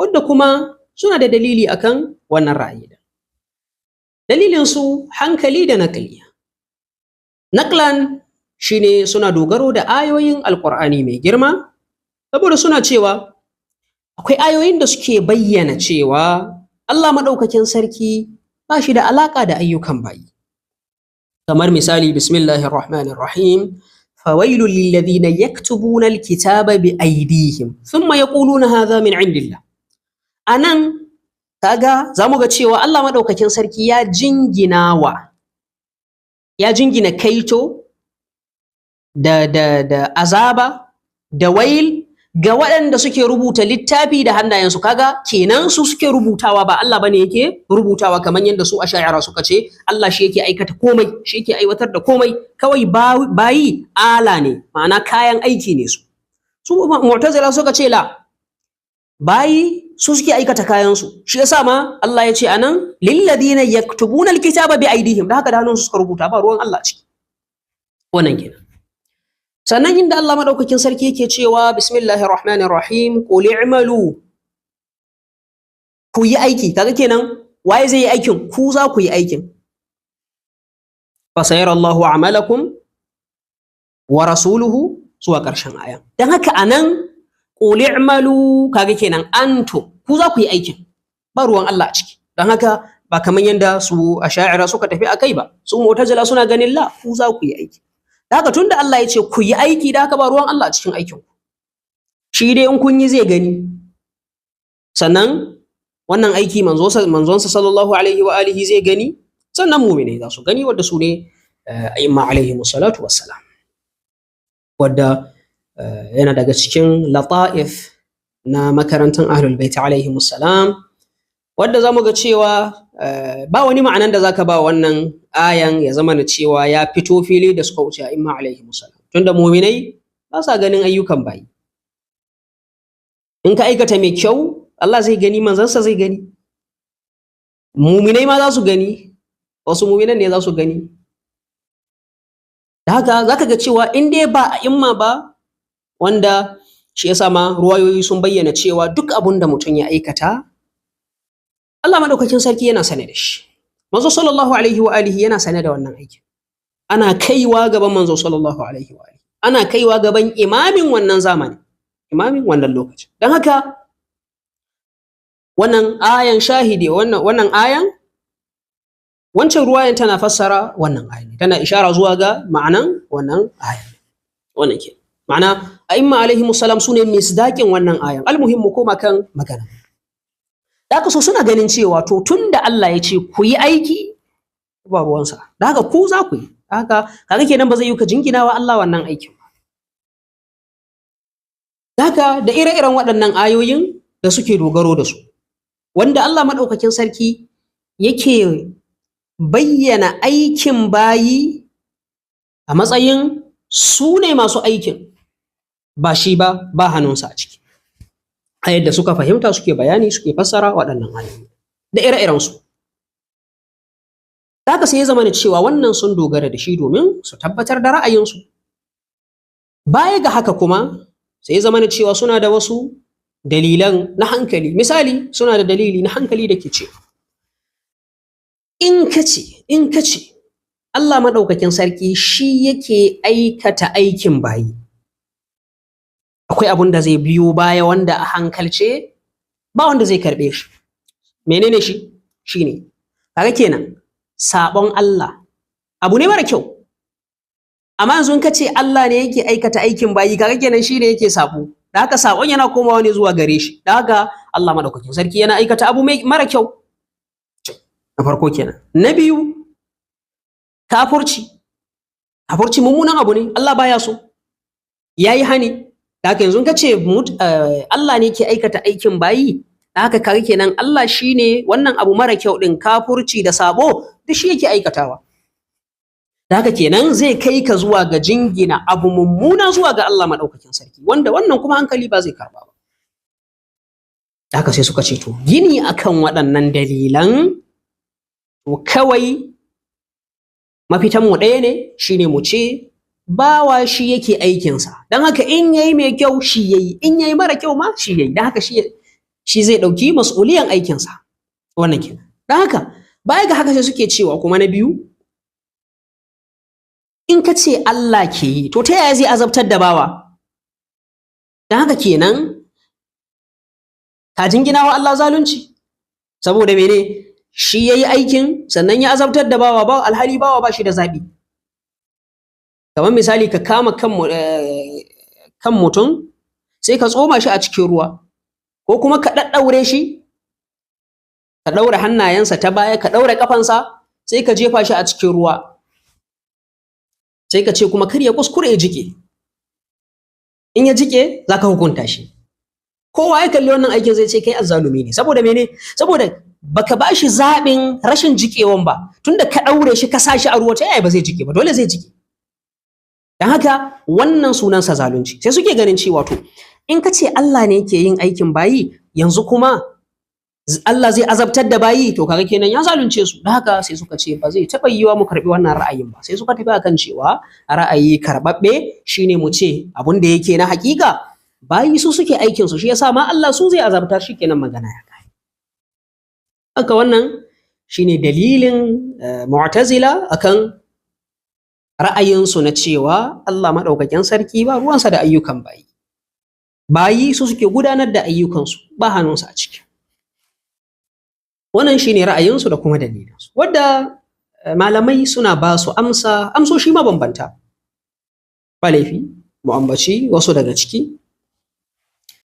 wanda kuma suna da dalili akan wannan ra'ayi. Dalilin su hankali da naqli. Naqlan shine suna dogaro da ayoyin Alƙur'ani mai girma, saboda suna cewa akwai ayoyin da suke bayyana cewa Allah maɗaukakin sarki ba shi da alaƙa da ayyukan bayi. Kamar misali, bismillahir rahmanir rahim, fawailul lilladhina yaktubuna alkitaba bi aydihim thumma yaquluna hadha min indillah. Anan kaga zamu ga cewa Allah maɗaukakin sarki ya jingina kaito da azaba da wail ga waɗanda suke rubuta littafi da hannayensu. Kaga kenan su suke rubutawa, ba Allah bane yake rubutawa, kamar yadda su asha'ira suka ce Allah shi yake aikata komai, shi yake aiwatar da komai, kawai bayi ala ne, ma'ana kayan aiki ne su mu'tazila suka ce la, bayi su suke aikata kayansu. Shi yasa ma Allah ya ce anan lilladhina yaktubuna alkitaba bi aydihim, da haka da hannun su suka rubuta, ba ruwan Allah ciki. Wannan kenan. Sannan inda Allah madaukakin sarki yake cewa bismillahir rahmanir rahim, qul i'malu, ku yi aiki. Kaga kenan waye zai yi aikin? Ku za ku yi aikin. Fa sayarallahu a'malakum wa rasuluhu, zuwa ƙarshen aya. Dan haka anan qul i'malu, kaga kenan antum, ku za ku yi aikin, ba ruwan Allah a ciki. Dan haka ba kamar yanda su asha'ira suka tafi akai ba, su mu'tazila suna ganin la, ku za ku yi aiki. Haka tunda Allah ya ce ku yi aiki, da haka ba ruwan Allah cikin aikin ku, shi dai in kun yi zai gani. Sannan wannan aiki manzonsa sallallahu alaihi wa alihi zai gani, sannan mu'minai za su gani, wadda su ne a'imma alaihi musallatu wassalam, wadda yana daga cikin lata'if na makarantar ahlul bait alaihi mussalam, wadda zamu ga cewa ba wani ma'anan da zaka ba wannan ayan ya zama na cewa ya fito fili da suka wuce a'imma alaihi mussalam, tunda mu'minai ba sa ganin ayyukan bayi. In ka aikata mai kyau, Allah zai gani, manzansa zai gani, mu'minai ma za su gani, wasu mu'minan ne za su gani. Da haka zaka ga cewa in dai ba a'imma ba, wanda shi yasa ma ruwayoyi sun bayyana cewa duk abun da mutum ya aikata Allah madaukakin sarki yana sane da shi. Manzo sallallahu alaihi wa alihi yana sane da wannan aikin. Ana kaiwa gaban manzo sallallahu alaihi wa alihi, ana kaiwa gaban imamin wannan zamani, imamin wannan lokaci. Dan haka wannan ayan shahidi, wannan ayan, wancan ruwayan tana fassara wannan ayan, tana ishara zuwa ga ma'anan wannan ayan. Wannan ke ma'ana a'imma alaihi musallam sune misdaƙin wannan ayan. Almuhimmu koma kan magana. Da haka so suna ganin cewa to tunda Allah ya ce ku yi aiki, ba ruwansa, da haka ku za ku yi. Da haka kaga kenan ba zai yi ka jingina wa Allah wannan aikin ba. Da haka da ire-iren waɗannan ayoyin da suke dogaro da su, wanda Allah maɗaukakin sarki yake bayyana aikin bayi a matsayin su ne masu aikin, ba shi ba hannunsa a ciki. A yadda suka fahimta suke bayani, suke fassara waɗannan ayoyi da ire-irensu. Haka sai ya zama cewa wannan sun dogara da shi domin su tabbatar da ra'ayinsu. Baya ga haka kuma sai ya zama cewa suna da wasu dalilan na hankali. Misali, suna da dalili na hankali da ke cewa in ka ce Allah maɗaukakin sarki shi yake aikata aikin bayi, akwai abun da zai biyo baya wanda a hankalce ba wanda zai karɓe shi. Menene shi? Shine kaga kenan sabon Allah abu ne mara kyau, amma yanzu in ka ce Allah ne yake aikata aikin bayi, kaga kenan shi ne yake sabo, da haka sabon yana komawa ne zuwa gare shi. Da haka Allah madaukakin sarki yana aikata abu mara kyau. Na farko kenan. Na biyu, kafurci mummunan abu ne, Allah baya so, yayi hani. Da haka yanzu ka ce Allah ne ke aikata aikin bayi, da haka kaga kenan Allah shine wannan abu mara kyau din, kafurci da sabo, duk shi yake aikatawa. Da haka kenan zai kai ka zuwa ga jingina abu mummuna zuwa ga Allah madaukakin sarki, wanda wannan kuma hankali ba zai karba ba. Da haka sai suka ce to gini akan waɗannan dalilan, to kawai mafitan mu ɗaya ne, shine mu ce bawa shi yake aikinsa. Don haka in yayi mai kyau shi yayi, in yayi mara kyau ma shi yayi. Don haka shi shi zai ɗauki mas'uliyan aikinsa. Wannan kenan. Don haka baya ga haka sai suke cewa kuma na biyu, in ka ce Allah ke yi to ta yaya zai azabtar da bawa? Don haka kenan ka jingina wa Allah zalunci, saboda mene? Shi ya yi aikin sannan ya azabtar da bawa, alhali bawa ba shi da zaɓi. Kamar misali ka kama kan mutum sai ka tsoma shi a cikin ruwa, ko kuma ka ɗaɗɗaure shi, ka ɗaure hannayensa ta baya, ka ɗaure ƙafansa, sai ka jefa shi a cikin ruwa, sai ka ce kuma kar ya kuskure ya jike. In ya jike za ka hukunta shi. Kowa ya kalli wannan aikin zai ce kai azzalumi ne. Saboda mene? Saboda baka ba shi zaɓin rashin jikewan ba. Tunda ka ɗaure shi ka sa shi a ruwa, ta yaya ba zai jike ba? Dole zai jike. Don haka wannan sunansa zalunci. Sai suke ganin cewa to in ka ce Allah ne yake yin aikin bayi, yanzu kuma Allah zai azabtar da bayi, to kaga kenan ya zalunce su. Don haka sai suka ce ba zai taɓa yiwa mu karɓi wannan ra'ayin ba. Sai suka tafi akan cewa ra'ayi karɓaɓɓe shine mu ce abun da yake na haƙiƙa bayi su suke aikin su, shi yasa ma Allah su zai azabtar, shi kenan magana ya kai. Haka wannan shine dalilin Mu'tazila akan ra'ayinsu na cewa Allah maɗaukakin sarki ba ruwansa da ayyukan bayi. Bayi su suke gudanar da ayyukansu, ba hannunsa a ciki. Wannan shine ra'ayinsu da kuma dalilinsu, wadda malamai suna ba su amsoshi mabambanta. Ba laifi mu ambaci wasu daga ciki.